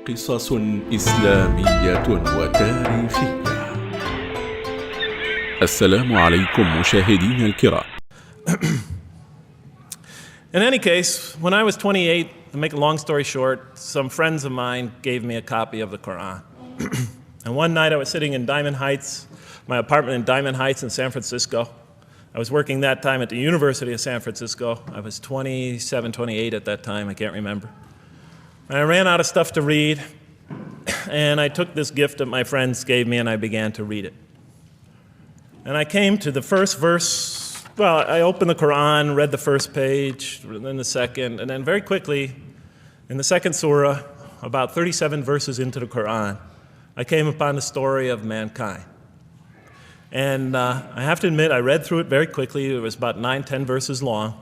قصص إسلامية وتاريخية. السلام عليكم مشاهدينا الكرام. In any case, when I was 28, to make a long story short, some friends of mine gave me a copy of the Quran. And one night I was sitting in Diamond Heights, my apartment in Diamond Heights in San Francisco. I was working that time at the University of San Francisco. I was 27, 28 at that time, I can't remember. And I ran out of stuff to read, and I took this gift that my friends gave me and I began to read it. And I came to the first verse. Well, I opened the Quran, read the first page, then the second, and then very quickly, in the second surah, about 37 verses into the Quran, I came upon the story of mankind. And I have to admit, I read through it very quickly. It was about 9-10 verses long,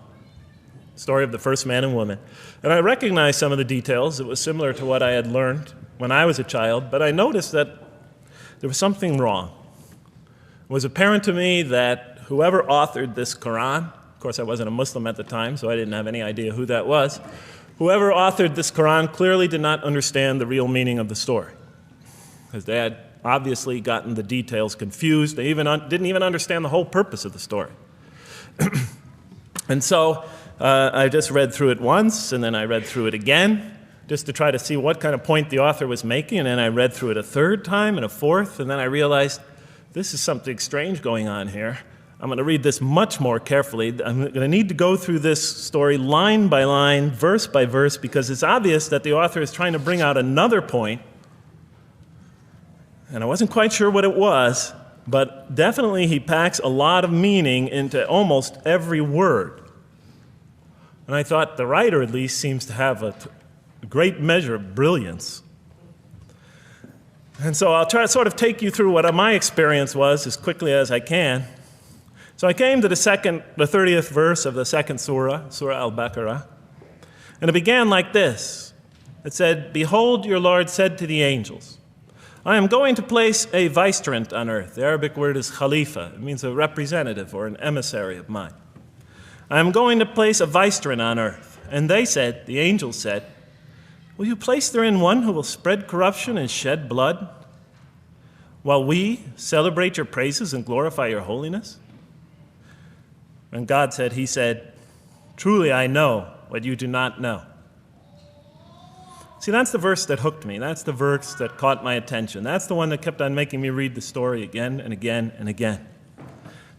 story of the first man and woman. And I recognized some of the details. It was similar to what I had learned when I was a child, but I noticed that there was something wrong. It was apparent to me that whoever authored this Quran, of course I wasn't a Muslim at the time, so I didn't have any idea who that was, whoever authored this Quran clearly did not understand the real meaning of the story, because they had obviously gotten the details confused. They didn't even understand the whole purpose of the story. And so I just read through it once, and then I read through it again, just to try to see what kind of point the author was making, and then I read through it a third time and a fourth, and then I realized this is something strange going on here. I'm going to read this much more carefully. I'm going to need to go through this story line by line, verse by verse, because it's obvious that the author is trying to bring out another point. And I wasn't quite sure what it was, but definitely he packs a lot of meaning into almost every word. And I thought the writer at least seems to have a great measure of brilliance. And so I'll try to sort of take you through what my experience was as quickly as I can. So I came to the 30th verse of the second surah, Surah al-Baqarah, and it began like this. It said, "Behold, your Lord said to the angels, I am going to place a vicegerent on earth." The Arabic word is khalifa. It means a representative or an emissary of mine. "I am going to place a vicegerent on earth." And they said, the angels said, "Will you place therein one who will spread corruption and shed blood, while we celebrate your praises and glorify your holiness?" And God said, he said, "Truly I know what you do not know." See, that's the verse that hooked me. That's the verse that caught my attention. That's the one that kept on making me read the story again and again and again.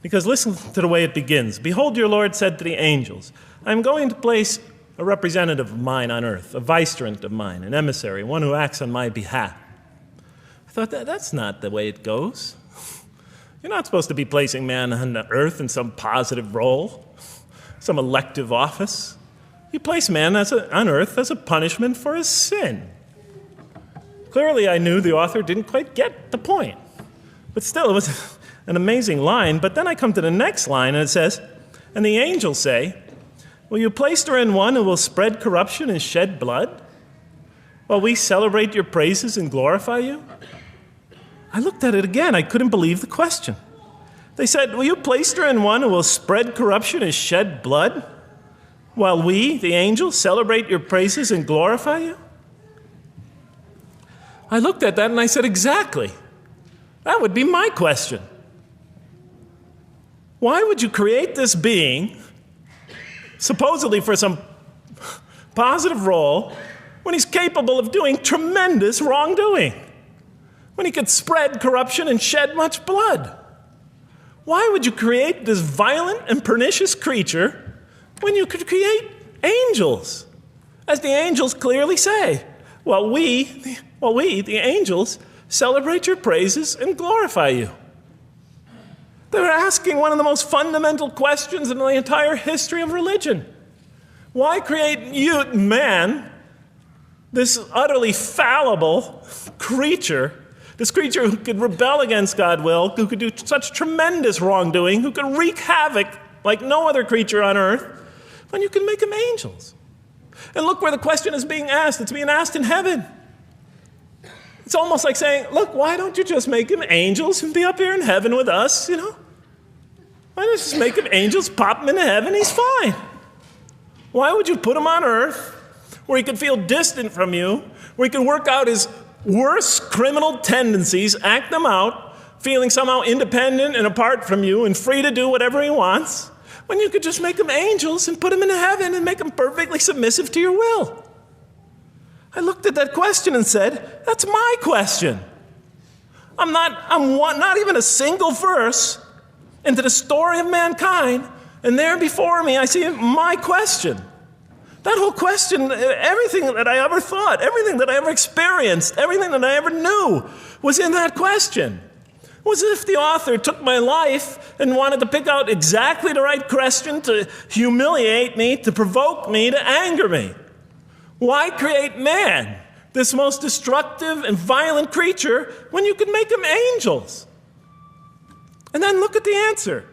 Because listen to the way it begins. "Behold, your Lord said to the angels, I am going to place a representative of mine on earth, a vicegerent of mine, an emissary, one who acts on my behalf." I thought, that's not the way it goes. You're not supposed to be placing man on the earth in some positive role, some elective office. You place man on earth as a punishment for his sin. Clearly, I knew the author didn't quite get the point. But still, it was an amazing line. But then I come to the next line, and it says, "And the angels say, will you place therein one who will spread corruption and shed blood, while we celebrate your praises and glorify you?" I looked at it again. I couldn't believe the question. They said, "Will you place therein one who will spread corruption and shed blood, while we, the angels, celebrate your praises and glorify you?" I looked at that and I said, exactly. That would be my question. Why would you create this being, supposedly for some positive role, when he's capable of doing tremendous wrongdoing? When he could spread corruption and shed much blood? Why would you create this violent and pernicious creature when you could create angels? As the angels clearly say, well, we, the angels, celebrate your praises and glorify you. They were asking one of the most fundamental questions in the entire history of religion. Why create you, man, this utterly fallible creature, this creature who could rebel against God's will, who could do such tremendous wrongdoing, who could wreak havoc like no other creature on earth, when you can make them angels? And look where the question is being asked. It's being asked in heaven. It's almost like saying, look, why don't you just make them angels and be up here in heaven with us, Why don't you just make them angels, pop them into heaven, he's fine. Why would you put them on earth where he could feel distant from you, where he could work out his worst criminal tendencies, act them out, feeling somehow independent and apart from you and free to do whatever he wants, when you could just make them angels and put them in heaven and make them perfectly submissive to your will? I looked at that question and said, that's my question. I'm not even a single verse into the story of mankind, and there before me I see my question. That whole question, everything that I ever thought, everything that I ever experienced, everything that I ever knew was in that question. It was as if the author took my life and wanted to pick out exactly the right question to humiliate me, to provoke me, to anger me. Why create man, this most destructive and violent creature, when you could make them angels? And then look at the answer.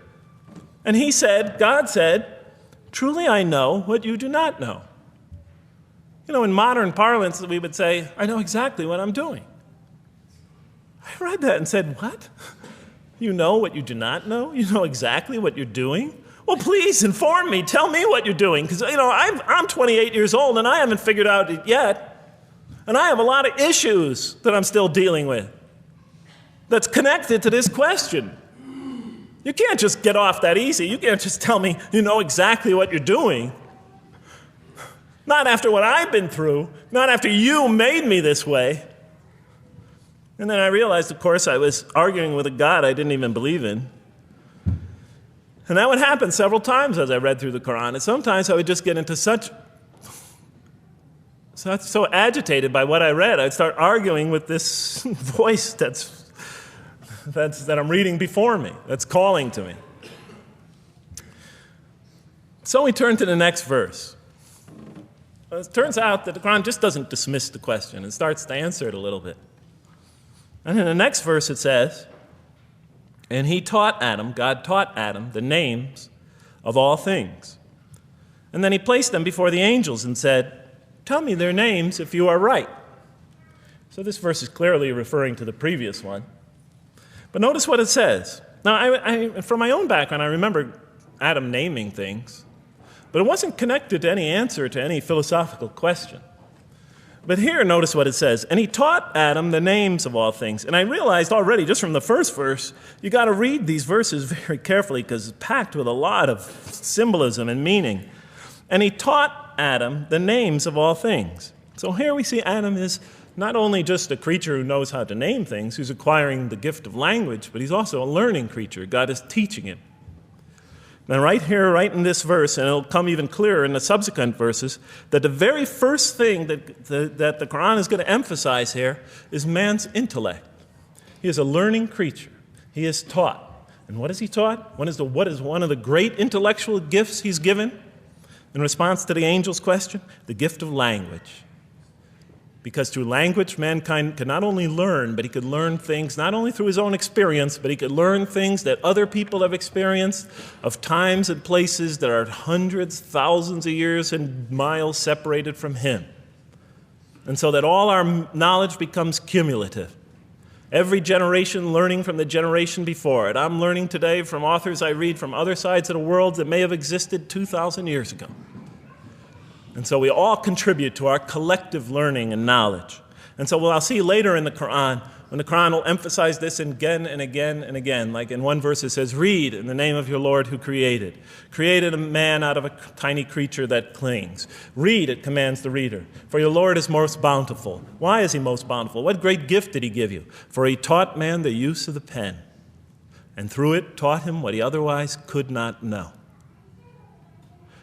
And he said, God said, truly I know what you do not know. You know, in modern parlance, we would say, I know exactly what I'm doing. I read that and said, what? You know what you do not know? You know exactly what you're doing? Well, please inform me. Tell me what you're doing. Because, you know, I'm 28 years old and I haven't figured out it yet. And I have a lot of issues that I'm still dealing with that's connected to this question. You can't just get off that easy. You can't just tell me you know exactly what you're doing. Not after what I've been through. Not after you made me this way. And then I realized, of course, I was arguing with a God I didn't even believe in. And that would happen several times as I read through the Quran. And sometimes I would just get into so agitated by what I read, I'd start arguing with this voice that I'm reading before me, that's calling to me. So we turn to the next verse. Well, it turns out that the Quran just doesn't dismiss the question. It starts to answer it a little bit. And in the next verse it says, and he taught Adam, God taught Adam, the names of all things. And then he placed them before the angels and said, tell me their names if you are right. So this verse is clearly referring to the previous one. But notice what it says. Now, I from my own background, I remember Adam naming things, but it wasn't connected to any answer to any philosophical question. But here, notice what it says. And he taught Adam the names of all things. And I realized already, just from the first verse, you got to read these verses very carefully because it's packed with a lot of symbolism and meaning. And he taught Adam the names of all things. So here we see Adam is not only just a creature who knows how to name things, who's acquiring the gift of language, but he's also a learning creature. God is teaching him. And right here, right in this verse, and it'll come even clearer in the subsequent verses, that the very first thing that the Quran is going to emphasize here is man's intellect. He is a learning creature. He is taught. And what is he taught? What is one of the great intellectual gifts he's given in response to the angel's question? The gift of language. Because through language, mankind could not only learn, but he could learn things not only through his own experience, but he could learn things that other people have experienced of times and places that are hundreds, thousands of years and miles separated from him. And so that all our knowledge becomes cumulative. Every generation learning from the generation before it. I'm learning today from authors I read from other sides of the world that may have existed 2,000 years ago. And so we all contribute to our collective learning and knowledge. And so I'll see later in the Quran, when the Quran will emphasize this again and again and again. Like in one verse it says, read in the name of your Lord who created. Created a man out of a tiny creature that clings. Read, it commands the reader. For your Lord is most bountiful. Why is he most bountiful? What great gift did he give you? For he taught man the use of the pen. And through it taught him what he otherwise could not know.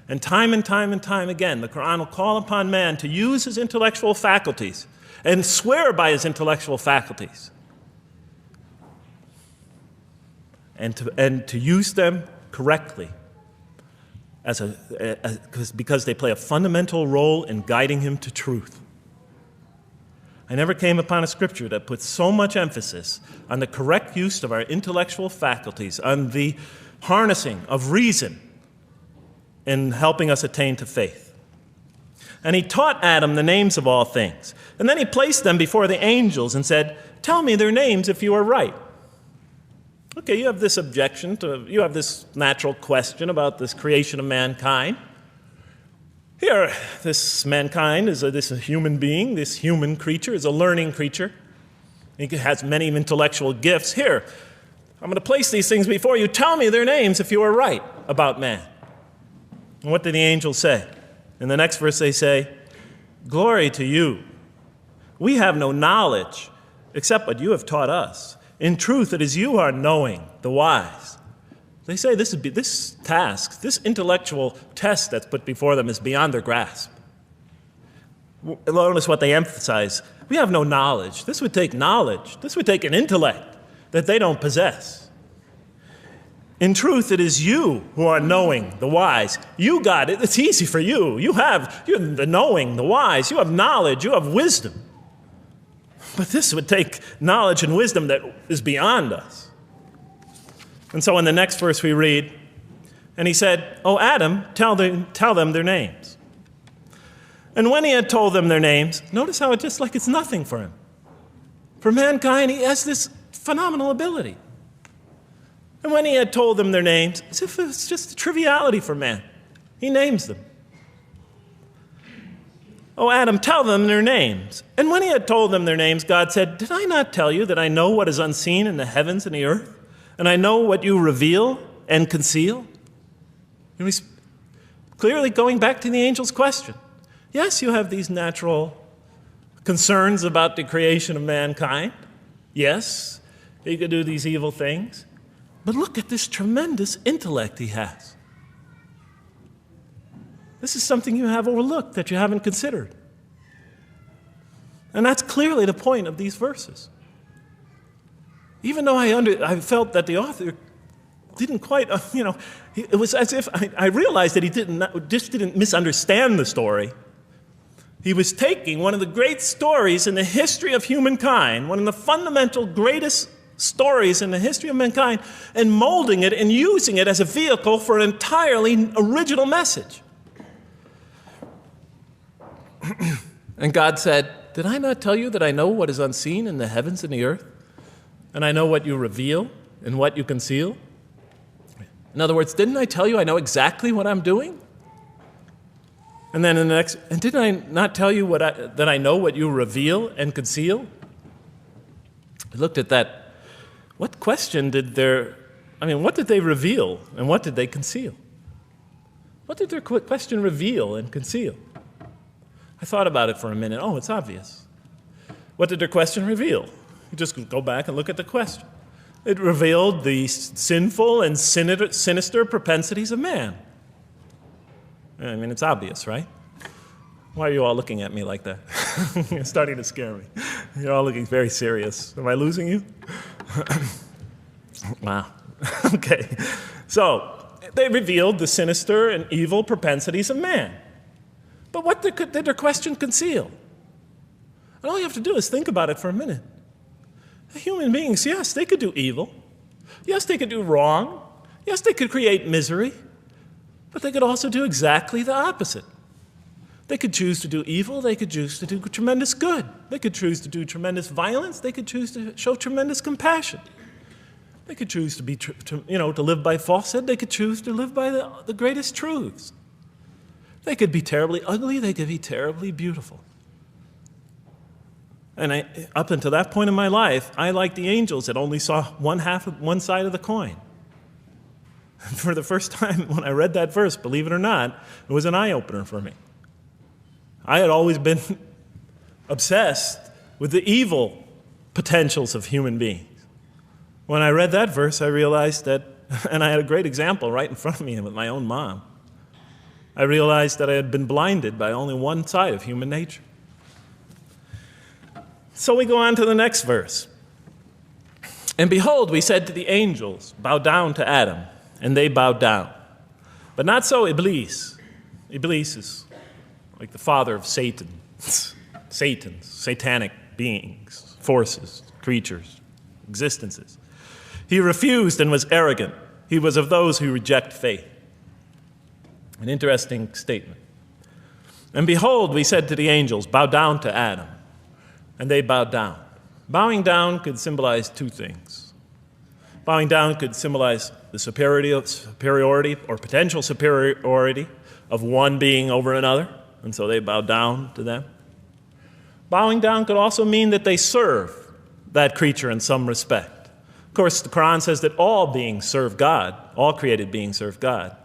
And time again, the Quran will call upon man to use his intellectual faculties and swear by his intellectual faculties and to use them correctly because they play a fundamental role in guiding him to truth. I never came upon a scripture that puts so much emphasis on the correct use of our intellectual faculties, on the harnessing of reason in helping us attain to faith. And he taught Adam the names of all things. And then he placed them before the angels and said, tell me their names if you are right. Okay, you have this objection, you have this natural question about this creation of mankind. Here, this mankind is this human being, this human creature is a learning creature. He has many intellectual gifts. Here, I'm going to place these things before you. Tell me their names if you are right about man. And what did the angels say? In the next verse they say, glory to you. We have no knowledge except what you have taught us. In truth, it is you who are knowing, the wise. They say this task, this intellectual test that's put before them is beyond their grasp. Notice what they emphasize. We have no knowledge. This would take knowledge. This would take an intellect that they don't possess. In truth, it is you who are knowing, the wise. You got it. It's easy for you. You have the knowing, the wise. You have knowledge. You have wisdom. But this would take knowledge and wisdom that is beyond us. And so in the next verse we read, and he said, "O Adam, tell them their names." And when he had told them their names, notice how it's just like it's nothing for him. For mankind, he has this phenomenal ability. And when he had told them their names, as if it's just a triviality for man, he names them. "O Adam, tell them their names." And when he had told them their names, God said, "Did I not tell you that I know what is unseen in the heavens and the earth? And I know what you reveal and conceal?" And he's clearly going back to the angel's question. Yes, you have these natural concerns about the creation of mankind. Yes, he could do these evil things. But look at this tremendous intellect he has. This is something you have overlooked that you haven't considered. And that's clearly the point of these verses. Even though I felt that the author didn't quite, it was as if I realized that he didn't misunderstand the story. He was taking one of the great stories in the history of humankind, one of the fundamental greatest stories in the history of mankind, and molding it and using it as a vehicle for an entirely original message. And God said, "Did I not tell you that I know what is unseen in the heavens and the earth? And I know what you reveal and what you conceal?" In other words, didn't I tell you I know exactly what I'm doing? And then in the next, and didn't I not tell you that I know what you reveal and conceal? I looked at that. What did they reveal and what did they conceal? What did their question reveal and conceal? I thought about it for a minute. Oh, it's obvious. What did their question reveal? You just go back and look at the question. It revealed the sinful and sinister propensities of man. I mean, it's obvious, right? Why are you all looking at me like that? You're starting to scare me. You're all looking very serious. Am I losing you? Wow. Okay. So, they revealed the sinister and evil propensities of man. But what did their question conceal? And all you have to do is think about it for a minute. Human beings, yes, they could do evil. Yes, they could do wrong. Yes, they could create misery. But they could also do exactly the opposite. They could choose to do evil. They could choose to do tremendous good. They could choose to do tremendous violence. They could choose to show tremendous compassion. They could choose to live by falsehood. They could choose to live by the greatest truths. They could be terribly ugly. They could be terribly beautiful. And up until that point in my life, I, like the angels, that only saw one side of the coin. And for the first time when I read that verse, believe it or not, it was an eye-opener for me. I had always been obsessed with the evil potentials of human beings. When I read that verse, I realized that, and I had a great example right in front of me with my own mom, I realized that I had been blinded by only one side of human nature. So we go on to the next verse. "And behold, we said to the angels, bow down to Adam, and they bowed down. But not so Iblis." Iblis is like the father of Satan, satanic beings, forces, creatures, existences. "He refused and was arrogant. He was of those who reject faith." An interesting statement. "And behold, we said to the angels, bow down to Adam. And they bowed down." Bowing down could symbolize two things. Bowing down could symbolize the superiority or potential superiority of one being over another, and so they bow down to them. Bowing down could also mean that they serve that creature in some respect. Of course, the Quran says that all beings serve God, all created beings serve God.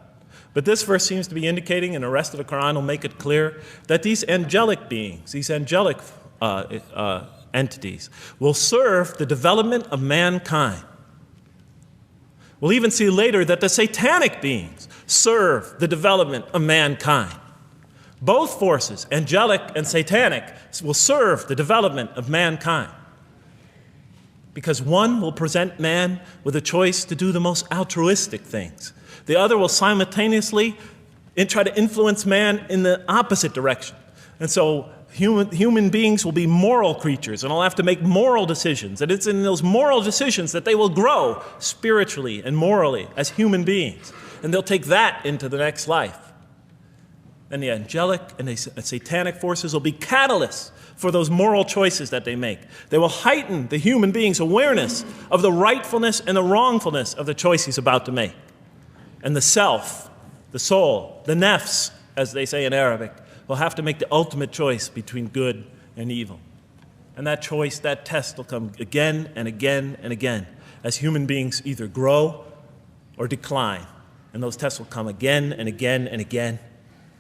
But this verse seems to be indicating, and the rest of the Quran will make it clear, that these angelic beings, these angelic entities, will serve the development of mankind. We'll even see later that the satanic beings serve the development of mankind. Both forces, angelic and satanic, will serve the development of mankind. Because one will present man with a choice to do the most altruistic things. The other will simultaneously try to influence man in the opposite direction. And so human beings will be moral creatures and will have to make moral decisions. And it's in those moral decisions that they will grow spiritually and morally as human beings. And they'll take that into the next life. And the angelic and the satanic forces will be catalysts for those moral choices that they make. They will heighten the human being's awareness of the rightfulness and the wrongfulness of the choice he's about to make. And the self, the soul, the nafs, as they say in Arabic, will have to make the ultimate choice between good and evil. And that choice, that test will come again and again and again as human beings either grow or decline. And those tests will come again and again and again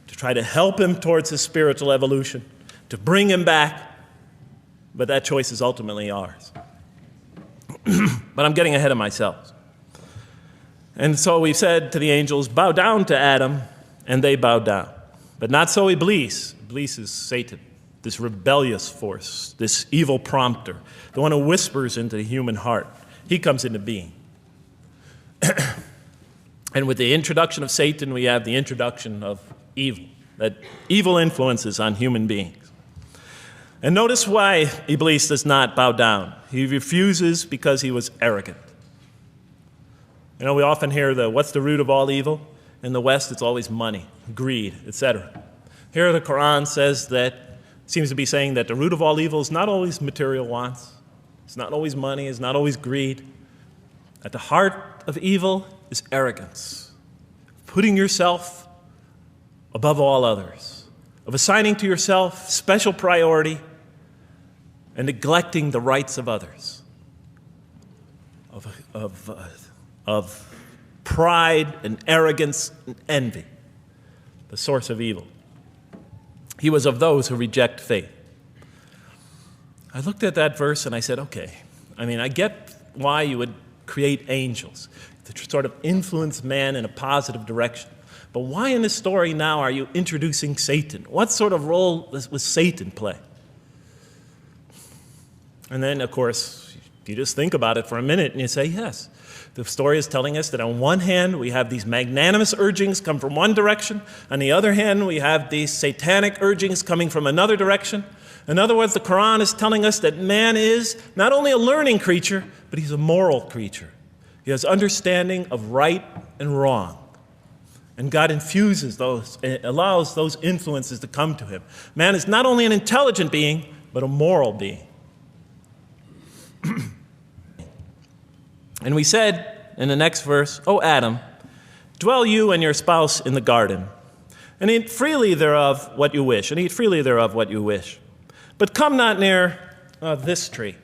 to try to help him towards his spiritual evolution, to bring him back, but that choice is ultimately ours. But I'm getting ahead of myself. And so we said to the angels, bow down to Adam, and they bowed down. But not so Iblis. Iblis is Satan, this rebellious force, this evil prompter, the one who whispers into the human heart. He comes into being. And with the introduction of Satan, we have the introduction of evil, that evil influences on human beings. And notice why Iblis does not bow down. He refuses because he was arrogant. You know, we often hear what's the root of all evil? In the West, it's always money, greed, etc. Here the Quran says seems to be saying that the root of all evil is not always material wants. It's not always money, it's not always greed. At the heart of evil is arrogance, putting yourself above all others, of assigning to yourself special priority and neglecting the rights of others, of pride and arrogance and envy, the source of evil. He was of those who reject faith. I looked at that verse and I said, okay, I get why you would create angels to sort of influence man in a positive direction. But why in this story now are you introducing Satan? What sort of role was Satan play? And then, of course, you just think about it for a minute and you say, yes. The story is telling us that on one hand, we have these magnanimous urgings come from one direction. On the other hand, we have these satanic urgings coming from another direction. In other words, the Quran is telling us that man is not only a learning creature, but he's a moral creature. He has understanding of right and wrong. And God infuses those, allows those influences to come to him. Man is not only an intelligent being, but a moral being. And we said in the next verse, O Adam, dwell you and your spouse in the garden, and eat freely thereof what you wish, and eat freely thereof what you wish. But come not near this tree,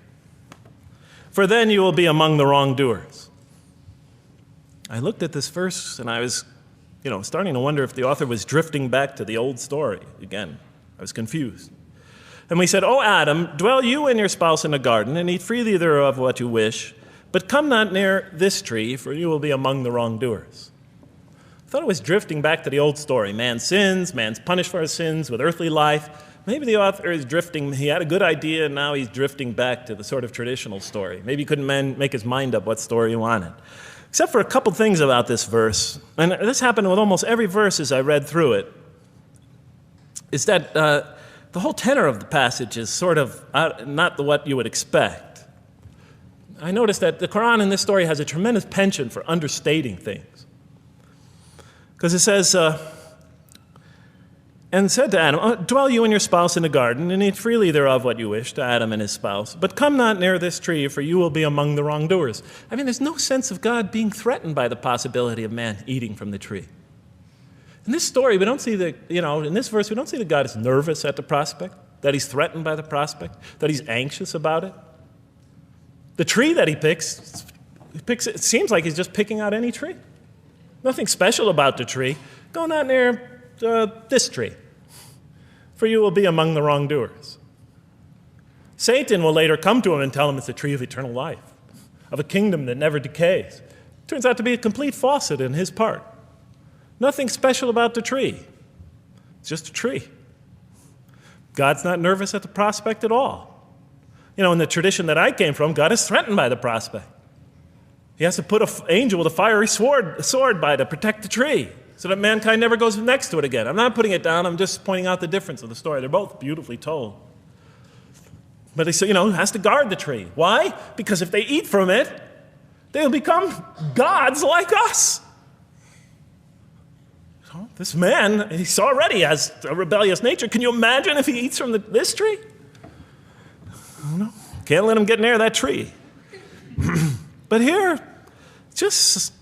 for then you will be among the wrongdoers. I looked at this verse and I was, starting to wonder if the author was drifting back to the old story again. I was confused. And we said, O Adam, dwell you and your spouse in the garden, and eat freely thereof what you wish, but come not near this tree, for you will be among the wrongdoers. I thought it was drifting back to the old story. Man sins, man's punished for his sins with earthly life. Maybe the author is drifting, he had a good idea, and now he's drifting back to the sort of traditional story. Maybe he couldn't make his mind up what story he wanted. Except for a couple things about this verse, and this happened with almost every verse as I read through it, is that the whole tenor of the passage is sort of not what you would expect. I noticed that the Quran in this story has a tremendous penchant for understating things. Because it says, and said to Adam, dwell you and your spouse in the garden, and eat freely thereof what you wish, to Adam and his spouse. But come not near this tree, for you will be among the wrongdoers. There's no sense of God being threatened by the possibility of man eating from the tree. In this story, we don't see in this verse, we don't see that God is nervous at the prospect, that he's threatened by the prospect, that he's anxious about it. The tree that he picks, it seems like he's just picking out any tree. Nothing special about the tree. Go not near this tree, for you will be among the wrongdoers. Satan will later come to him and tell him it's the tree of eternal life, of a kingdom that never decays. Turns out to be a complete falsehood in his part. Nothing special about the tree. It's just a tree. God's not nervous at the prospect at all. In the tradition that I came from, God is threatened by the prospect. He has to put an angel with a fiery sword by to protect the tree so that mankind never goes next to it again. I'm not putting it down. I'm just pointing out the difference of the story. They're both beautifully told. But he has to guard the tree. Why? Because if they eat from it, they'll become gods like us. This man, he already has a rebellious nature. Can you imagine if he eats from this tree? No, can't let him get near that tree. But here, just,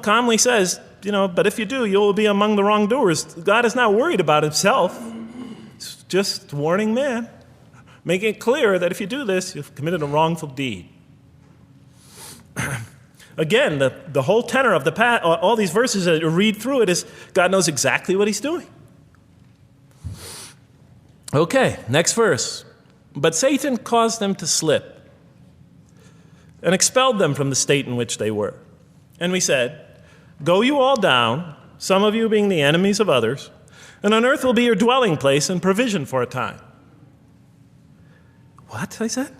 calmly says, but if you do, you will be among the wrongdoers. God is not worried about himself. He's just warning man, making it clear that if you do this, you've committed a wrongful deed. Again, the whole tenor of all these verses that you read through it is God knows exactly what he's doing. Okay, next verse. But Satan caused them to slip and expelled them from the state in which they were. And we said, go you all down, some of you being the enemies of others, and on earth will be your dwelling place and provision for a time. What? I said.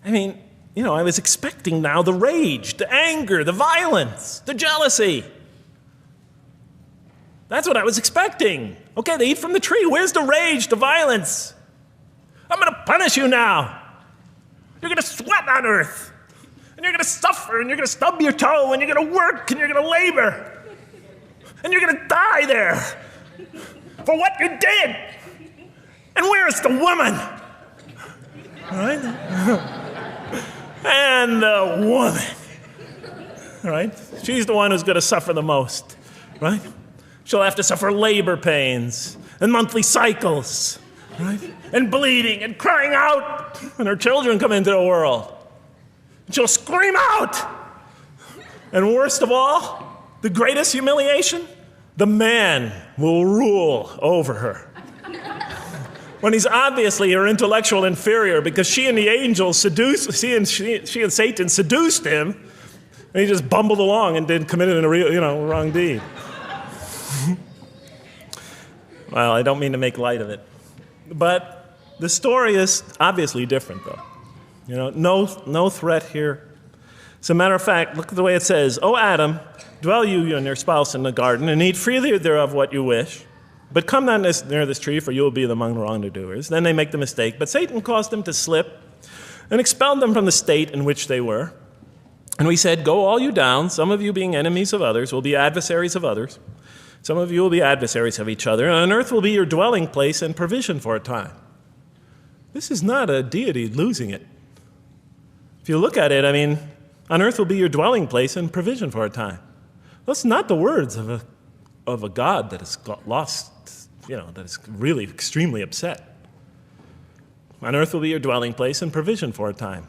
I was expecting now the rage, the anger, the violence, the jealousy. That's what I was expecting. Okay, they eat from the tree. Where's the rage, the violence? I'm going to punish you now. You're going to sweat on earth. And you're going to suffer, and you're going to stub your toe, and you're going to work, and you're going to labor. And you're going to die there for what you did. And where's the woman? All right? And the woman, right? She's the one who's going to suffer the most, right? She'll have to suffer labor pains and monthly cycles, right? And bleeding and crying out when her children come into the world. And she'll scream out. And worst of all, the greatest humiliation, the man will rule over her. When he's obviously her intellectual inferior because she and the angels she and Satan seduced him, and he just bumbled along and committed a real, wrong deed. Well, I don't mean to make light of it. But the story is obviously different, though. No threat here. As a matter of fact, look at the way it says, O Adam, dwell you and your spouse in the garden, and eat freely thereof what you wish. But come not near this tree, for you will be among the wrongdoers. Then they make the mistake. But Satan caused them to slip and expelled them from the state in which they were. And we said, go all you down, some of you being enemies of others, will be adversaries of others. Some of you will be adversaries of each other. And on earth will be your dwelling place and provision for a time. This is not a deity losing it. If you look at it, on earth will be your dwelling place and provision for a time. That's not the words of a God that has got lost, that is really extremely upset. On earth will be your dwelling place and provision for a time.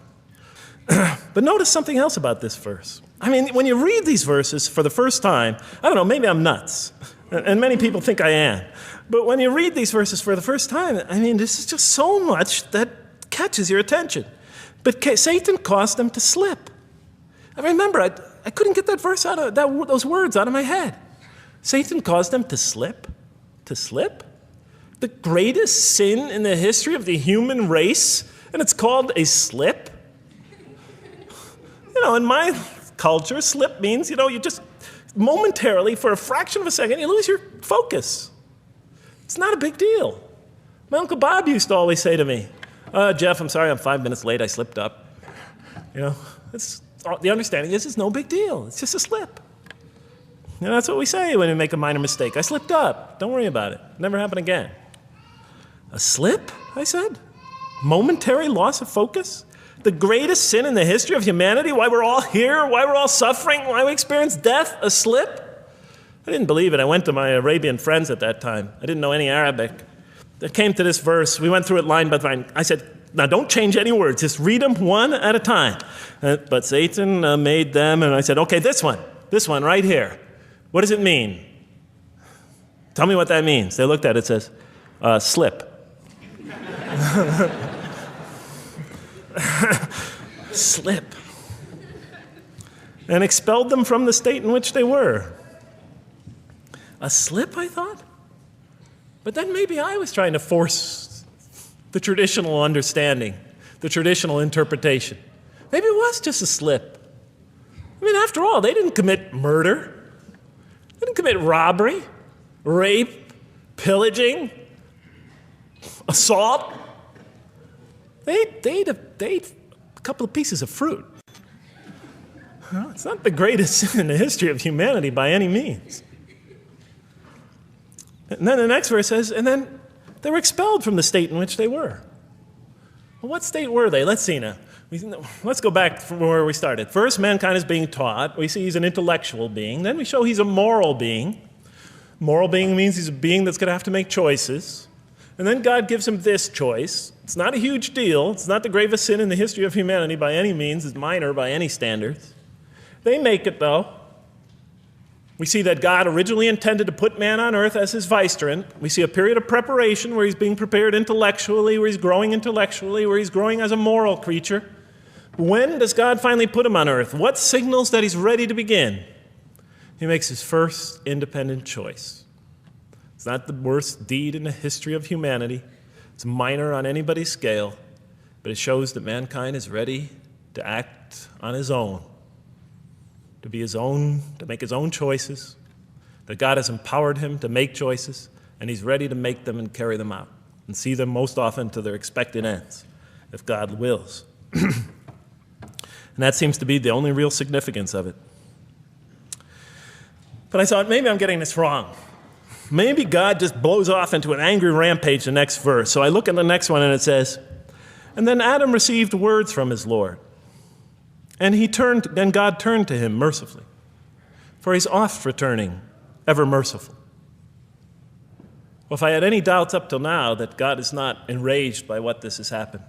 But notice something else about this verse. When you read these verses for the first time, I don't know, maybe I'm nuts, and many people think I am. But when you read these verses for the first time, this is just so much that catches your attention. But Satan caused them to slip. I remember, I couldn't get that verse those words out of my head. Satan caused them to slip. To slip? The greatest sin in the history of the human race, and it's called a slip? In my culture, slip means, you just momentarily, for a fraction of a second, you lose your focus. It's not a big deal. My Uncle Bob used to always say to me, Jeff, I'm sorry I'm 5 minutes late, I slipped up. The understanding is it's no big deal. It's just a slip. That's what we say when we make a minor mistake. I slipped up. Don't worry about it. Never happen again. A slip, I said? Momentary loss of focus? The greatest sin in the history of humanity? Why we're all here? Why we're all suffering? Why we experience death? A slip? I didn't believe it. I went to my Arabian friends at that time. I didn't know any Arabic. They came to this verse. We went through it line by line. I said, now don't change any words. Just read them one at a time. But Satan made them, and I said, okay, this one right here. What does it mean? Tell me what that means. They looked at it. It says, slip. Slip. And expelled them from the state in which they were. A slip, I thought? But then maybe I was trying to force the traditional understanding, the traditional interpretation. Maybe it was just a slip. I mean, after all, they didn't commit murder. They didn't commit robbery, rape, pillaging, assault. They ate a couple of pieces of fruit. Well, it's not the greatest sin in the history of humanity by any means. And then the next verse says, and then they were expelled from the state in which they were. Well, what state were they? Let's see now. Let's go back from where we started. First, mankind is being taught. We see he's an intellectual being. Then we show he's a moral being. Moral being means he's a being that's going to have to make choices. And then God gives him this choice. It's not a huge deal. It's not the gravest sin in the history of humanity by any means. It's minor by any standards. They make it, though. We see that God originally intended to put man on earth as his vicegerent. We see a period of preparation where he's being prepared intellectually, where he's growing as a moral creature. When does God finally put him on earth? What signals that he's ready to begin? He makes his first independent choice. It's not the worst deed in the history of humanity. It's minor on anybody's scale, but it shows that mankind is ready to act on his own, to be his own, to make his own choices, that God has empowered him to make choices, and he's ready to make them and carry them out and see them most often to their expected ends, if God wills. And that seems to be the only real significance of it. But I thought, maybe I'm getting this wrong. Maybe God just blows off into an angry rampage the next verse. So I look at the next one and it says, and then Adam received words from his Lord. And God turned to him mercifully, for he's oft returning, ever merciful. Well, if I had any doubts up till now that God is not enraged by what this has happened,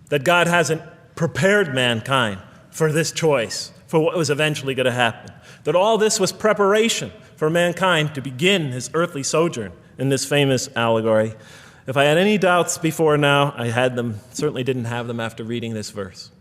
that God hasn't prepared mankind for this choice, for what was eventually going to happen, that all this was preparation for mankind to begin his earthly sojourn in this famous allegory. If I had any doubts before now, I had them, certainly didn't have them after reading this verse.